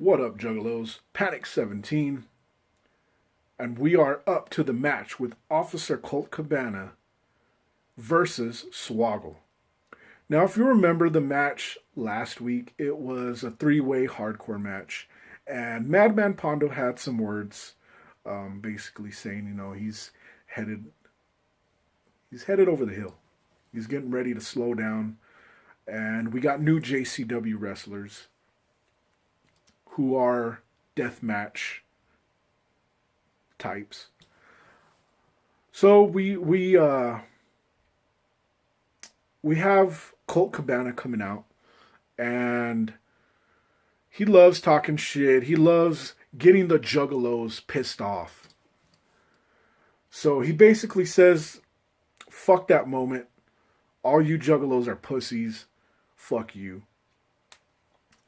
What up, Juggalos? Panic 17. And we are up to the match with Officer Colt Cabana versus Swoggle. Now, if you remember the match last week, it was a three-way hardcore match. And Madman Pondo had some words basically saying, he's headed over the hill. He's getting ready to slow down. And we got new JCW wrestlers who are deathmatch types. So we have Colt Cabana coming out, and he loves talking shit. He loves getting the Juggalos pissed off. So he basically says, fuck that moment. All you Juggalos are pussies. Fuck you.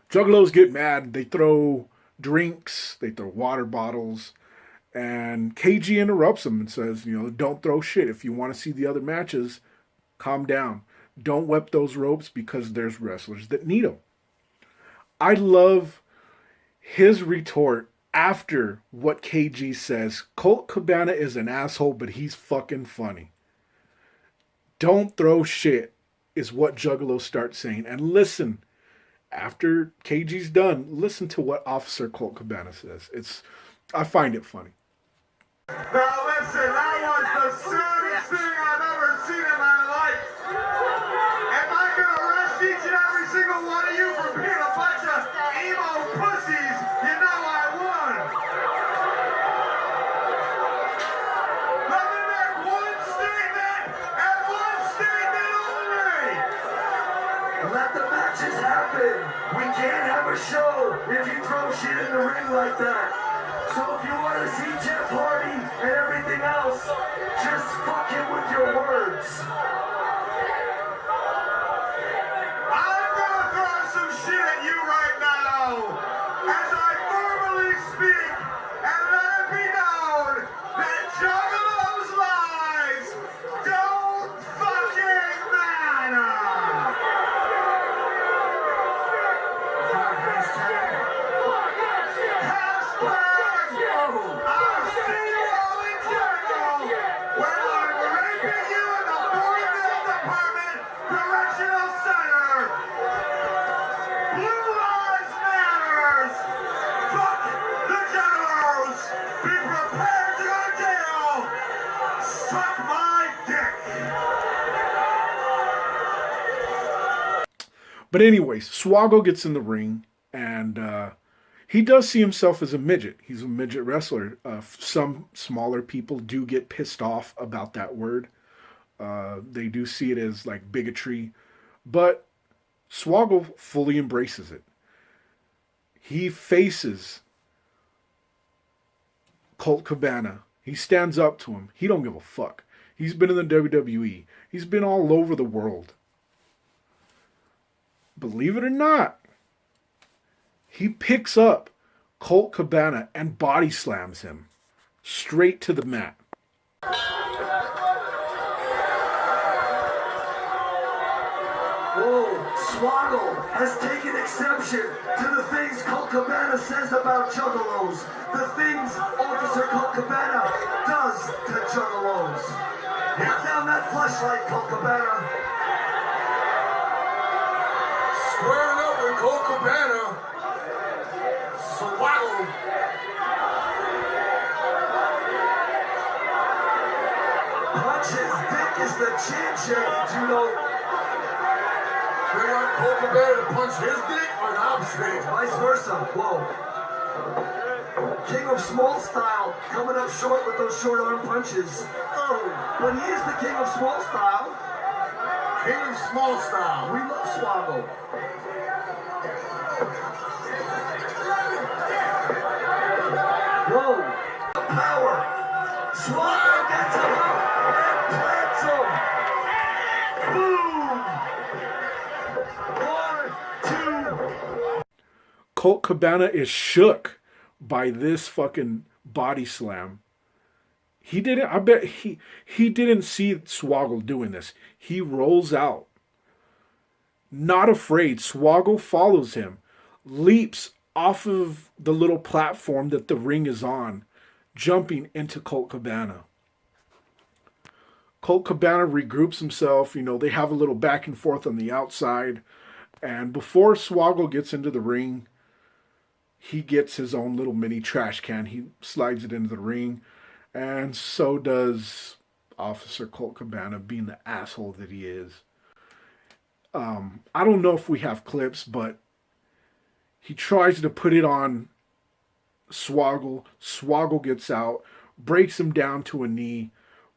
Juggalos get mad. They throw drinks. They throw water bottles. And KG interrupts them and says, don't throw shit. If you want to see the other matches, calm down. Don't whip those ropes because there's wrestlers that need them. I love his retort after what KG says. Colt Cabana is an asshole, but he's fucking funny. Don't throw shit is what Juggalo starts saying. And listen, after KG's done, listen to what Officer Colt Cabana says. I find it funny. Now listen, that was the saddest thing I've ever seen in my life. If I could arrest each and every single one of you for being a bunch of emo pussies, you know I won. Let me make one statement, and one statement only. Let the matches happen. We can't have a show if you throw shit in the ring like that. So if you want to see Jeff Hardy and everything else, just fuck it with your words. I'm gonna throw some shit at you right now as I verbally speak and let it be known that Juggalo's lies don't fucking matter. But anyways, Swoggle gets in the ring, and he does see himself as a midget. He's a midget wrestler. Some smaller people do get pissed off about that word. They do see it as like bigotry. But Swoggle fully embraces it. He faces Colt Cabana. He stands up to him. He don't give a fuck. He's been in the WWE. He's been all over the world. Believe it or not, he picks up Colt Cabana and body slams him straight to the mat. Whoa, Swoggle has taken exception to the things Colt Cabana says about Juggalos. The things Officer Colt Cabana does to Juggalos. Put down that fleshlight, Colt Cabana. Squaring up with Colt Cabana. Swoggle. Punches dick is the chin-check, you know. We want Colt Cabana to punch his dick or the opposite? Vice versa. Whoa. King of Small Style coming up short with those short arm punches. Oh, but he is the King of Small Style. King of Small Style. We love Swoggle. Whoa. The power. Swoggle gets him up and plants him. Boom. 1, 2. Colt Cabana is shook by this fucking body slam. He didn't, I bet he didn't see Swoggle doing this. He rolls out. Not afraid, Swoggle follows him, leaps off of the little platform that the ring is on, jumping into Colt Cabana. Colt Cabana regroups himself. They have a little back and forth on the outside. And before Swoggle gets into the ring, he gets his own little mini trash can. He slides it into the ring. And so does Officer Colt Cabana, being the asshole that he is. I don't know if we have clips, but he tries to put it on Swoggle. Swoggle gets out, breaks him down to a knee,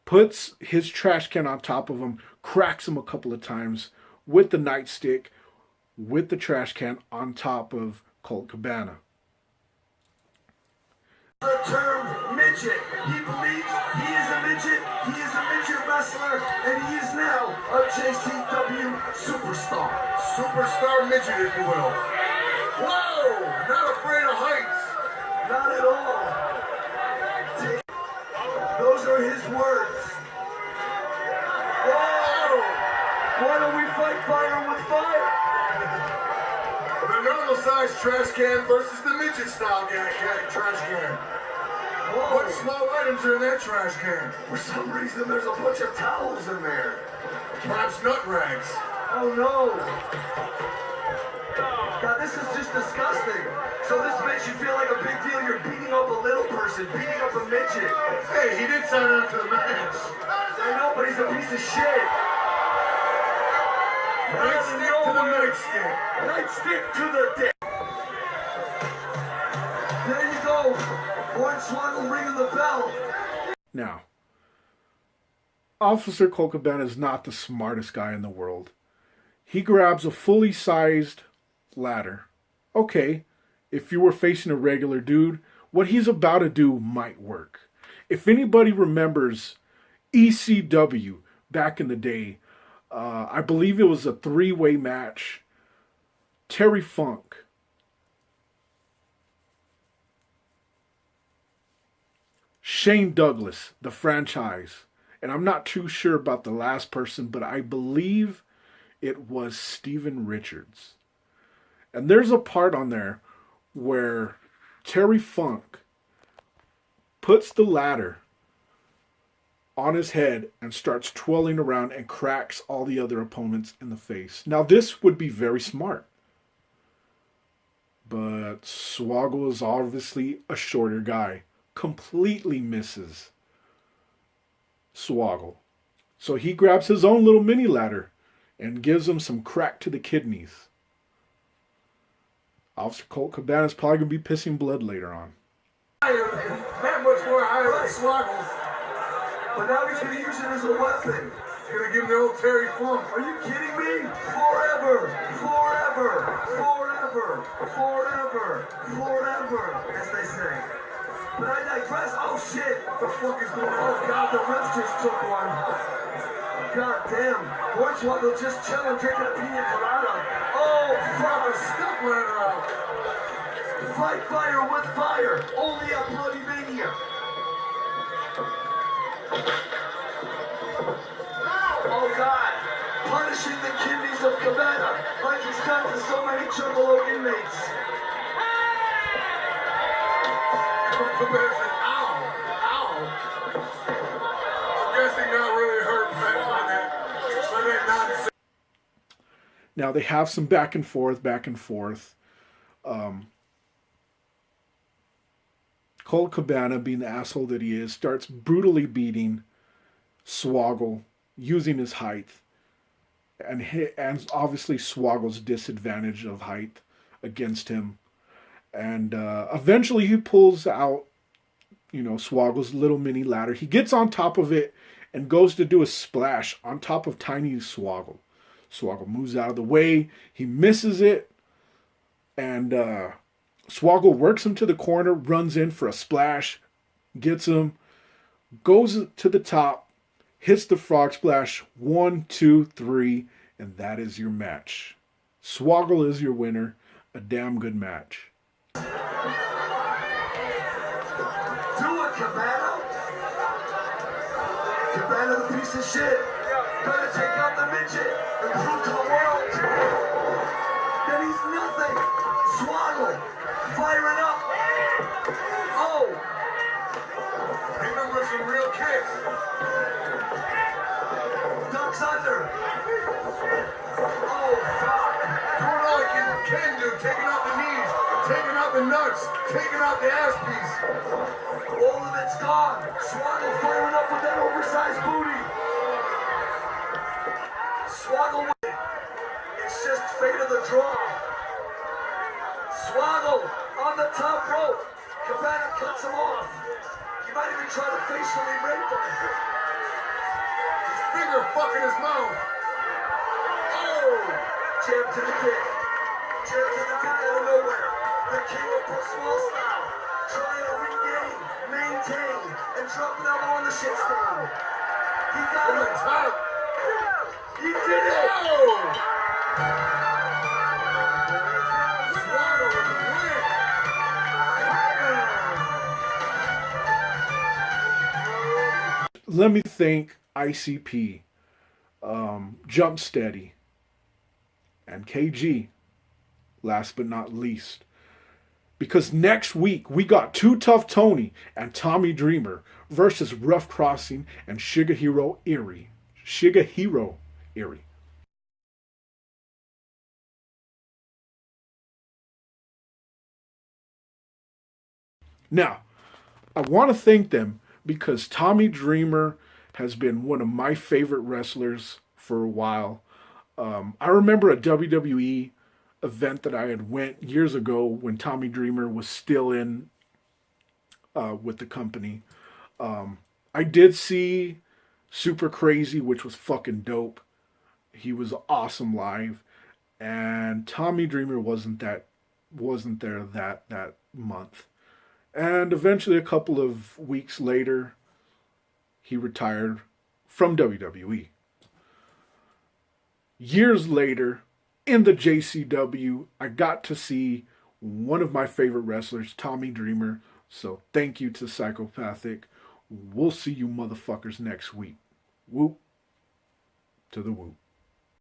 puts his trash can on top of him, cracks him a couple of times with the nightstick, with the trash can on top of Colt Cabana. The term midget. He believes he is a midget. He is a midget wrestler, and he is now a JCW superstar. Superstar midget, if you will. Whoa! Not afraid of heights. Not at all. Those are his words. Whoa! Why don't we fight fire with fire? The normal-sized trash can versus the midget-style trash can. Whoa. What small items are in that trash can? For some reason, there's a bunch of towels in there. Perhaps nut rags. Oh, no. God, this is just disgusting. So this makes you feel like a big deal. You're beating up a little person, beating up a midget. Hey, he did sign up for the match. I know, but he's a piece of shit. Nightstick to the nightstick. Nightstick to the dick. There you go. Swoggle ringing the bell. Now, Officer Colt Cabana is not the smartest guy in the world. He grabs a fully sized ladder. Okay, if you were facing a regular dude, what he's about to do might work. If anybody remembers ECW back in the day, I believe it was a 3-way match. Terry Funk, Shane Douglas, the franchise, and I'm not too sure about the last person, but I believe it was Steven Richards. And there's a part on there where Terry Funk puts the ladder on his head and starts twirling around and cracks all the other opponents in the face. Now, this would be very smart. But Swoggle is obviously a shorter guy. Completely misses Swoggle. So he grabs his own little mini ladder and gives him some crack to the kidneys. Officer Colt Cabana is probably going to be pissing blood later on. That much more higher than Swoggle's. But now he's going to use it as a weapon. He's going to give him the old Terry Funk. Are you kidding me? Forever, forever, forever, forever, forever, as they say. But I digress. Oh shit! What the fuck is going on? Oh god, the refs just took one. God damn. Hornswoggle just chilling, drinking a pina colada. Oh fuck, a step ladder out. Fight fire with fire. Only at BloodyMania. Oh god. Punishing the kidneys of Cabana like he's done to so many Juggalo inmates. Now they have some back and forth. Colt Cabana, being the asshole that he is, starts brutally beating Swoggle using his height. And obviously Swoggle's disadvantage of height against him. And eventually he pulls out, Swoggle's little mini ladder. He gets on top of it and goes to do a splash on top of tiny Swoggle. Swoggle moves out of the way. He misses it. And Swoggle works him to the corner, runs in for a splash, gets him, goes to the top, hits the frog splash. 1, 2, 3, and that is your match. Swoggle is your winner. A damn good match. Do it, Cabana! Cabana, the piece of shit! Gonna take out the midget and prove to the world that he's nothing! Swoggle! Firing up. Oh. Remember some real kicks. Ducks under. Oh, fuck. Doing all he can do. Taking out the knees. Taking out the nuts. Taking out the ass piece. All of it's gone. Swoggle firing up with that oversized booty. Swoggle with it. It's just fate of the draw. Swoggle on the top rope. Cabana cuts him off. He might even try to facially rape him. His finger fucking his mouth. Oh! Jab to the dick. Jab to the dick out of nowhere. The king of post-wall style. Trying to regain, maintain, and drop an elbow on the shit stand. He got him. Top. He did it! Oh! Swoggle with the win. Let me thank ICP, Jump Steady, and KG, last but not least. Because next week we got Too Tough Tony and Tommy Dreamer versus Rough Crossing and Shigehiro Erie. Shigehiro Erie. Now, I want to thank them because Tommy Dreamer has been one of my favorite wrestlers for a while. I remember a WWE event that I had went years ago when Tommy Dreamer was still in with the company. I did see Super Crazy, which was fucking dope. He was awesome live, and Tommy Dreamer wasn't there that month. And eventually, a couple of weeks later, he retired from WWE. Years later, in the JCW, I got to see one of my favorite wrestlers, Tommy Dreamer. So thank you to Psychopathic. We'll see you motherfuckers next week. Whoop to the whoop.